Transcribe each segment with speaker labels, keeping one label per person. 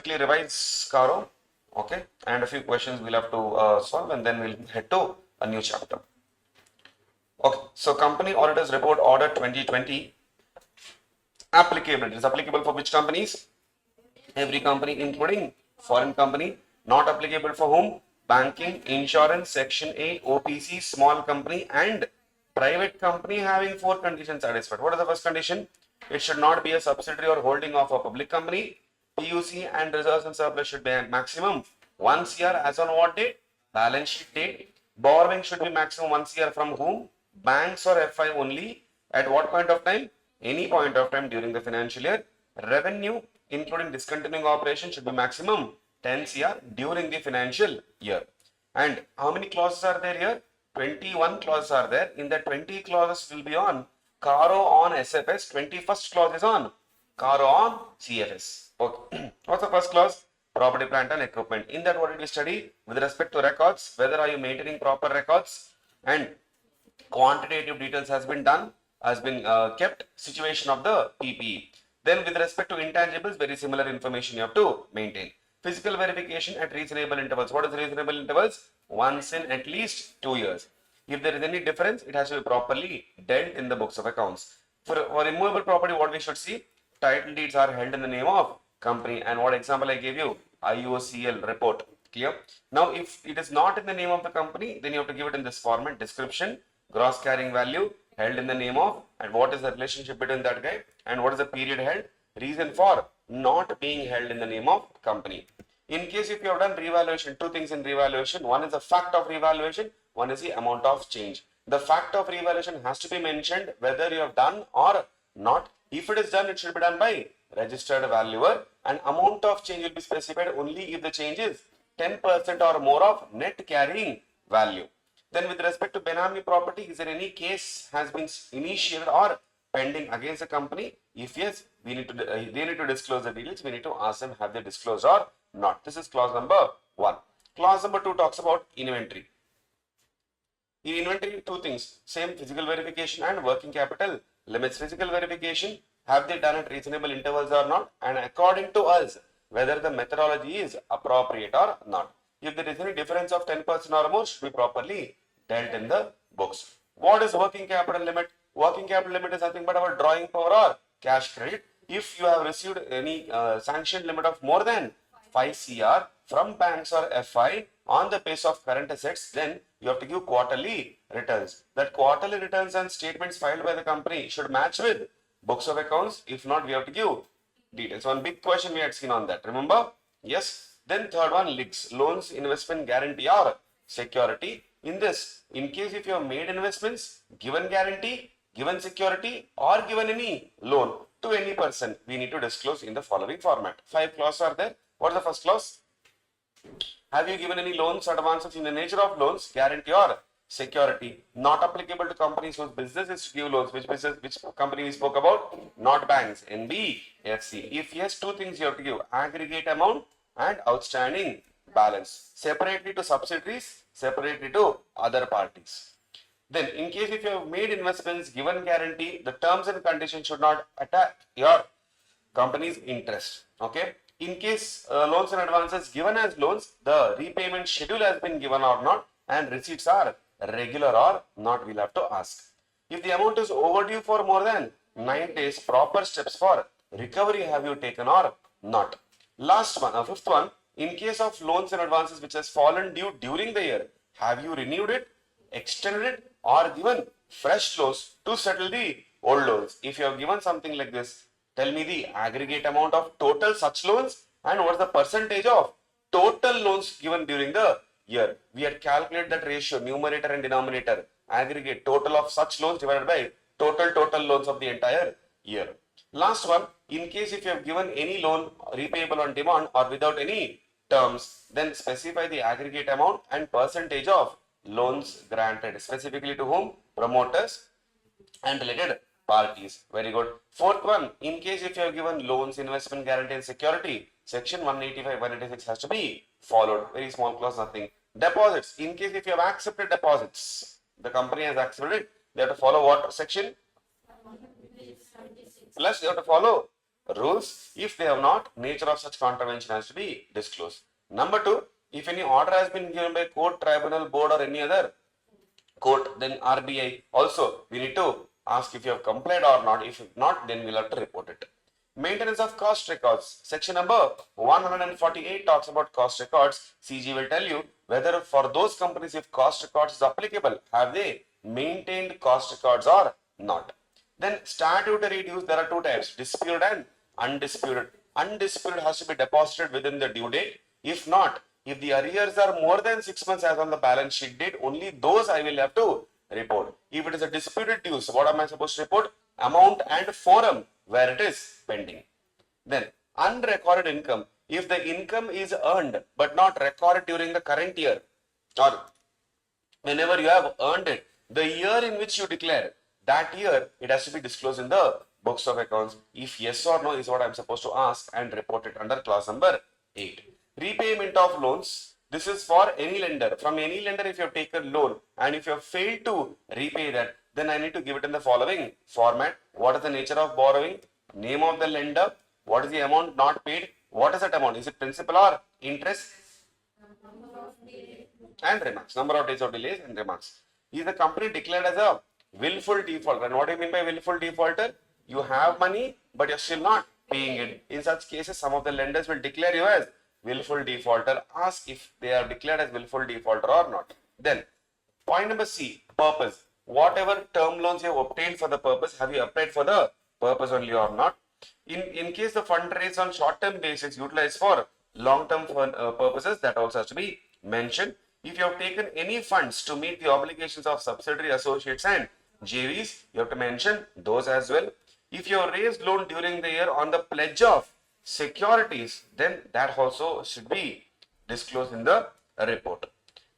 Speaker 1: quickly revise CARO, okay, and a few questions we'll have to solve, and then we'll head to a new chapter. Okay, so Company Auditors Report Order 2020. Applicability is applicable for which companies? Every company, including foreign company. Not applicable for whom? Banking, insurance, Section 8, OPC, small company, and private company having 4 conditions satisfied. What is the first condition? It should not be a subsidiary or holding of a public company. PUC and reserves and surplus should be maximum 1 year as on what date? Balance sheet date. Borrowing should be maximum 1 year from whom? Banks or FI only. At what point of time? Any point of time during the financial year. Revenue, including discontinuing operation, should be maximum 10 CR during the financial year. And how many clauses are there here? 21 clauses are there. In the 20 clauses will be on CARO on SFS. 21st clause is on CARO on CFS. Okay. What's the first clause? Property, plant and equipment. In that, what did we study? With respect to records, whether are you maintaining proper records, and quantitative details has been done, has been kept, situation of the PPE. Then with respect to intangibles, very similar information you have to maintain. Physical verification at reasonable intervals. What is reasonable intervals? Once in at least 2 years. If there is any difference, it has to be properly dealt in the books of accounts. For immovable property, what we should see? Title deeds are held in the name of company. And what example I gave you? IOCL report. Clear? Now, if it is not in the name of the company, then you have to give it in this format: description, gross carrying value, held in the name of, and what is the relationship between that guy, and what is the period held, reason for not being held in the name of company. In case if you have done revaluation, 2 things in revaluation: one is the fact of revaluation, one is the amount of change. The fact of revaluation has to be mentioned whether you have done or not. If it is done, it should be done by registered valuer, and amount of change will be specified only if the change is 10% or more of net carrying value. Then with respect to Benami property, is there any case has been initiated or pending against the company? If yes, they need to disclose the details. We need to ask them, have they disclosed or not? This is clause number 1. Clause number 2 talks about inventory. In inventory, 2 things: same physical verification and working capital limits. Physical verification, have they done at reasonable intervals or not? And according to us, whether the methodology is appropriate or not. If there is any difference of 10% or more, should be properly dealt in the books. What is working capital limit? Working capital limit is nothing but our drawing power or cash credit. If you have received any sanctioned limit of more than 5 CR from banks or FI on the base of current assets, then you have to give quarterly returns. That quarterly returns and statements filed by the company should match with books of accounts. If not, we have to give details. One big question we had seen on that. Remember? Yes. Then third one, LIGs, loans, investment, guarantee or security. In this, in case if you have made investments, given guarantee, given security or given any loan to any person, we need to disclose in the following format. 5 clauses are there. What is the first clause? Have you given any loans, advances in the nature of loans, guarantee or security? Not applicable to companies whose business is to give loans. Which company we spoke about? Not banks, NBFC. If yes, 2 things you have to give: aggregate amount and outstanding balance, separately to subsidiaries, separately to other parties. Then in case if you have made investments, given guarantee, the terms and conditions should not attack your company's interest. Okay. In case loans and advances given as loans, the repayment schedule has been given or not, and receipts are regular or not, we'll have to ask. If the amount is overdue for more than 9 days, proper steps for recovery have you taken or not? Last one, 5th one, in case of loans and advances which has fallen due during the year, have you renewed it, extended it, or given fresh loans to settle the old loans? If you have given something like this, tell me the aggregate amount of total such loans and what is the percentage of total loans given during the year. We had calculated that ratio, numerator and denominator, aggregate total of such loans divided by total loans of the entire year. Last one, in case if you have given any loan repayable on demand or without any terms, then specify the aggregate amount and percentage of loans granted, specifically to whom? Promoters and related parties. Very good. 4th one, in case if you have given loans, investment, guarantee and security, section 185, 186 has to be followed. Very small clause, nothing. Deposits, in case if you have accepted deposits, the company has accepted it, they have to follow what section? Plus, you have to follow rules. If they have not, nature of such contravention has to be disclosed. Number 2, if any order has been given by court, tribunal, board or any other court, then RBI also we need to ask if you have complied or not. If not, then we'll have to report it. Maintenance of cost records. Section number 148 talks about cost records. CG will tell you whether for those companies if cost records is applicable, have they maintained cost records or not. Then statutory dues, there are 2 types, disputed and undisputed. Undisputed has to be deposited within the due date. If not, if the arrears are more than 6 months as on the balance sheet date, only those I will have to report. If it is a disputed dues, what am I supposed to report? Amount and forum where it is pending. Then unrecorded income. If the income is earned but not recorded during the current year or whenever you have earned it, the year in which you declare, that year it has to be disclosed in the books of accounts. If yes or no is what I am supposed to ask and report it under clause number 8. Repayment of loans. This is for any lender. From any lender, if you have taken loan and if you have failed to repay that, then I need to give it in the following format. What is the nature of borrowing? Name of the lender. What is the amount not paid? What is that amount? Is it principal or interest? And remarks. Number of days of delays and remarks. Is the company declared as a willful defaulter? And what do you mean by willful defaulter? You have money, but you're still not paying it. In such cases, some of the lenders will declare you as willful defaulter. Ask if they are declared as willful defaulter or not. Then, point number C, purpose. Whatever term loans you have obtained for the purpose, have you applied for the purpose only or not? In case the fund raised on short-term basis utilized for long-term purposes, that also has to be mentioned. If you have taken any funds to meet the obligations of subsidiary associates and JVs, you have to mention those as well. If you have raised loan during the year on the pledge of securities, then that also should be disclosed in the report.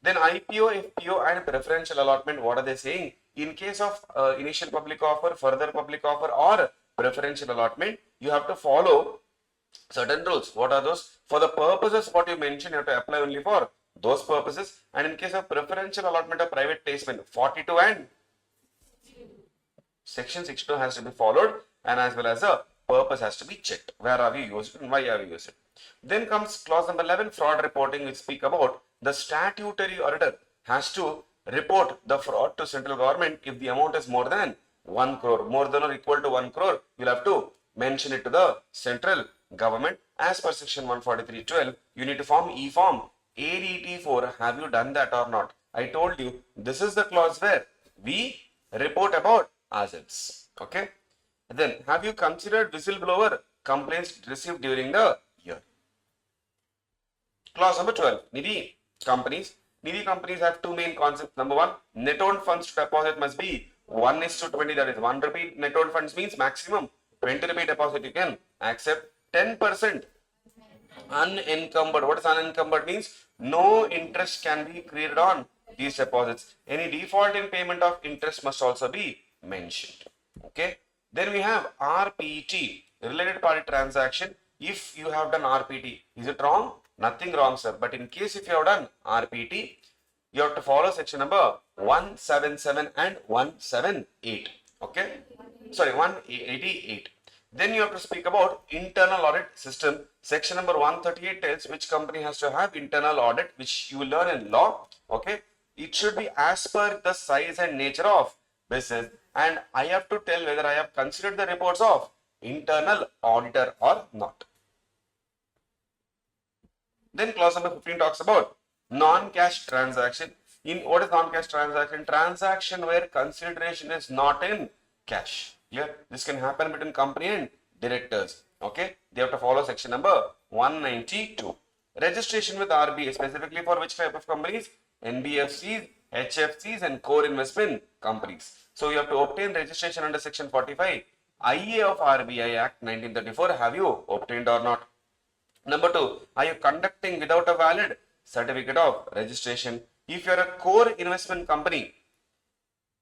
Speaker 1: Then IPO, FPO and preferential allotment, what are they saying? In case of initial public offer, further public offer or preferential allotment, you have to follow certain rules. What are those? For the purposes what you mentioned, you have to apply only for those purposes. And in case of preferential allotment of private placement, 42 and section 62 has to be followed, and as well as the purpose has to be checked. Where have you used it and why have you used it? Then comes clause number 11, fraud reporting, which speak about the statutory auditor has to report the fraud to central government if the amount is more than 1 crore. More than or equal to 1 crore, you'll have to mention it to the central government. As per section 143.12, you need to form e-form ADT4. Have you done that or not? I told you, this is the clause where we report about ourselves. Okay. Then, have you considered whistleblower complaints received during the year? Clause number 12, Nidhi companies. Nidhi companies have 2 main concepts. Number 1, net owned funds to deposit must be 1:20, that is 1 rupee. Net owned funds means maximum 20 rupee deposit you can accept. 10% unencumbered. What is unencumbered means? No interest can be created on these deposits. Any default in payment of interest must also be mentioned. Okay. Then we have RPT, related party transaction. If you have done RPT, is it wrong? Nothing wrong, sir. But in case if you have done RPT, you have to follow section number 177 and 178. Okay. Sorry, 188. Then you have to speak about internal audit system. Section number 138 tells which company has to have internal audit, which you will learn in law. Okay. It should be as per the size and nature of business. And I have to tell whether I have considered the reports of internal auditor or not. Then clause number 15 talks about non-cash transaction. In what is non-cash transaction? Transaction where consideration is not in cash. Here, this can happen between company and directors. Okay, they have to follow section number 192. Registration with RBI, specifically for which type of companies? NBFCs, HFCs and core investment companies. So you have to obtain registration under section 45 IA of RBI Act 1934. Have you obtained or not? Number 2, are you conducting without a valid certificate of registration? If you are a core investment company,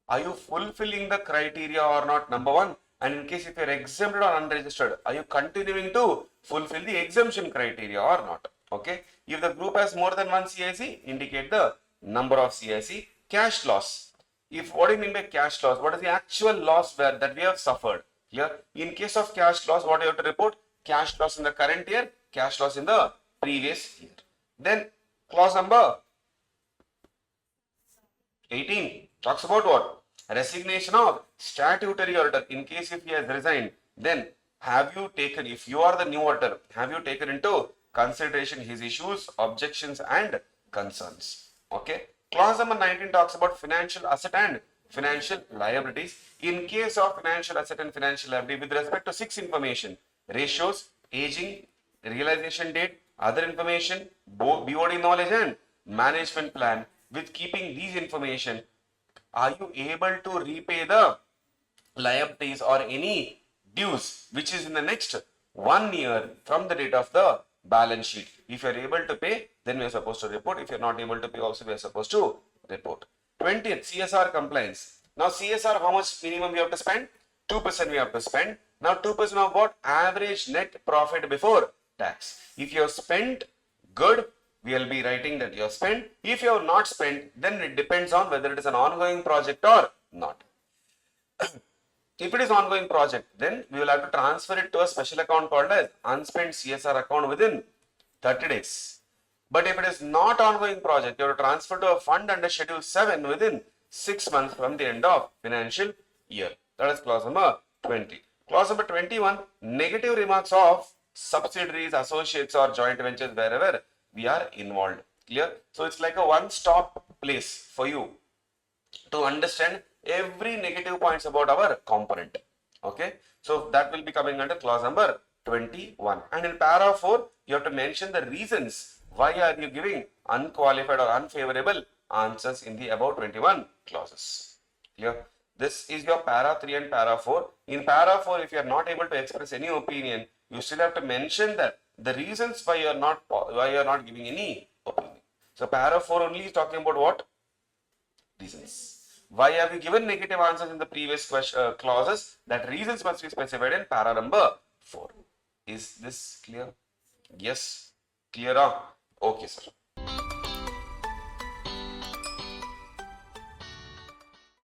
Speaker 1: are you fulfilling the criteria or not? Number 1. And in case if you are exempted or unregistered, are you continuing to fulfill the exemption criteria or not? Okay. If the group has more than 1 CIC, indicate the number of CIC. Cash loss. If what do you mean by cash loss? What is the actual loss that we have suffered? Here, in case of cash loss, what you have to report? Cash loss in the current year, cash loss in the previous year. Then clause number 18 talks about what? Resignation of statutory auditor. In case if he has resigned, then have you taken, if you are the new auditor, have you taken into consideration his issues, objections and concerns? Okay. Clause number 19 talks about financial asset and financial liabilities. In case of financial asset and financial liability with respect to 6 information, ratios, aging, realization date, other information, BOD knowledge and management plan. With keeping these information, are you able to repay the liabilities or any dues which is in the next 1 year from the date of the balance sheet? If you are able to pay, then we are supposed to report. If you are not able to pay, also we are supposed to report. 20th, CSR compliance. Now CSR, how much minimum we have to spend? 2% we have to spend. Now 2% of what? Average net profit before tax. If you have spent, good, we will be writing that you have spent. If you have not spent, then it depends on whether it is an ongoing project or not. If it is ongoing project, then we will have to transfer it to a special account called as unspent CSR account within 30 days. But if it is not ongoing project, you have to transfer to a fund under Schedule 7 within 6 months from the end of financial year. That is clause number 20. Clause number 21, negative remarks of subsidiaries, associates or joint ventures wherever we are involved. Clear? So it's like a one-stop place for you to understand every negative points about our component. Okay. So that will be coming under clause number 21. And in para 4, you have to mention the reasons why are you giving unqualified or unfavorable answers in the above 21 clauses. Clear? This is your para 3 and para 4. In para 4, if you are not able to express any opinion, you still have to mention that the reasons why you are not giving any opinion. So para 4 only is talking about what? Reasons. Why have you given negative answers in the previous clauses? That reasons must be specified in para number 4. Is this clear? Yes. Clear? Okay, sir.